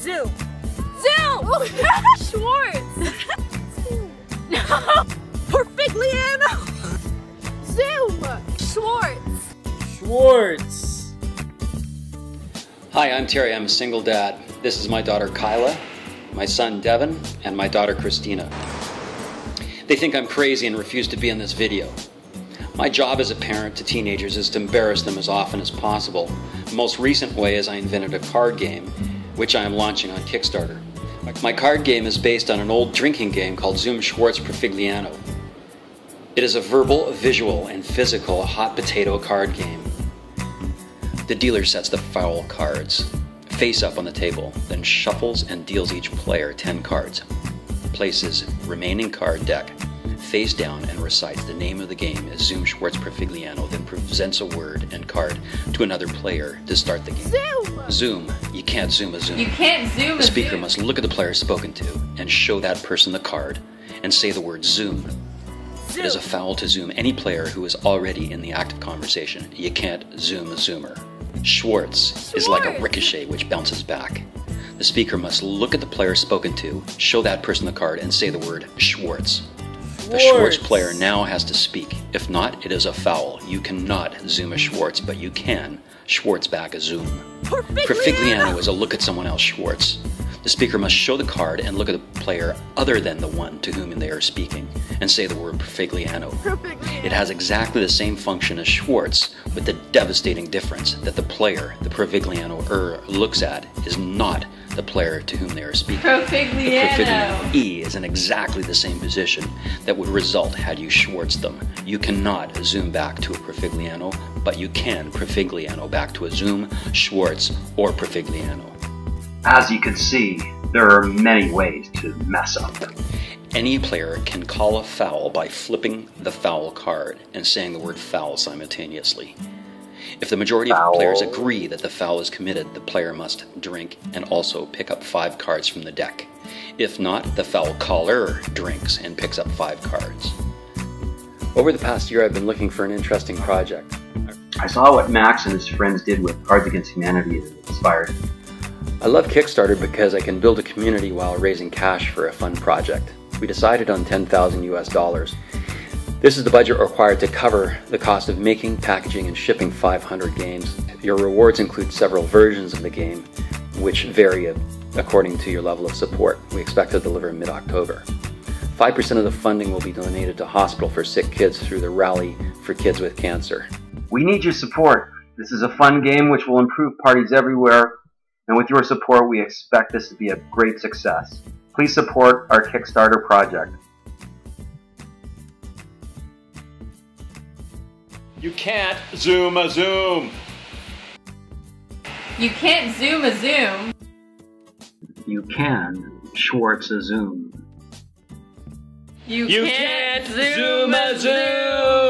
Zoom. Zoom! Schwartz! No! Profigliano! Zoom! Schwartz! Schwartz! Hi, I'm Terry. I'm a single dad. This is my daughter Kyla, my son Devin, and my daughter Christina. They think I'm crazy and refuse to be in this video. My job as a parent to teenagers is to embarrass them as often as possible. The most recent way is I invented a card game, which I am launching on Kickstarter. My card game is based on an old drinking game called Zoom Schwartz Profigliano. It is a verbal, visual, and physical hot potato card game. The dealer sets the foul cards face up on the table, then shuffles and deals each player 10 cards, places remaining card deck face down and recites the name of the game as Zoom Schwartz Profigliano, then presents a word and card to another player to start the game. Zoom! Zoom. You can't zoom a zoom. You can't zoom a zoom. The speaker must look at the player spoken to and show that person the card and say the word zoom. It is a foul to zoom any player who is already in the active conversation. You can't zoom a zoomer. Schwartz is like a ricochet which bounces back. The speaker must look at the player spoken to, show that person the card, and say the word Schwartz. The Schwartz player now has to speak. If not, it is a foul. You cannot zoom a Schwartz, but you can Schwartz back a zoom. Profigliano is a look at someone else Schwartz. The speaker must show the card and look at the player other than the one to whom they are speaking, and say the word Profigliano. It has exactly the same function as Schwartz, with the devastating difference that the player the Profigliano looks at is not the player to whom they are speaking. Profigliano. The Profigliano E is in exactly the same position that would result had you Schwartz them. You cannot zoom back to a Profigliano, but you can Profigliano back to a zoom, Schwartz, or Profigliano. As you can see, there are many ways to mess up. Any player can call a foul by flipping the foul card and saying the word foul simultaneously. If the majority of players agree that the foul is committed, the player must drink and also pick up 5 cards from the deck. If not, the foul caller drinks and picks up 5 cards. Over the past year, I've been looking for an interesting project. I saw what Max and his friends did with Cards Against Humanity and it inspired me. I love Kickstarter because I can build a community while raising cash for a fun project. We decided on $10,000 US. This is the budget required to cover the cost of making, packaging, and shipping 500 games. Your rewards include several versions of the game, which vary according to your level of support. We expect to deliver in mid-October. 5% of the funding will be donated to Hospital for Sick Kids through the Rally for Kids with Cancer. We need your support. This is a fun game which will improve parties everywhere, and with your support we expect this to be a great success. Please support our Kickstarter project. You can't zoom a zoom. You can't zoom a zoom. You can Schwartz a zoom. You can't zoom a zoom.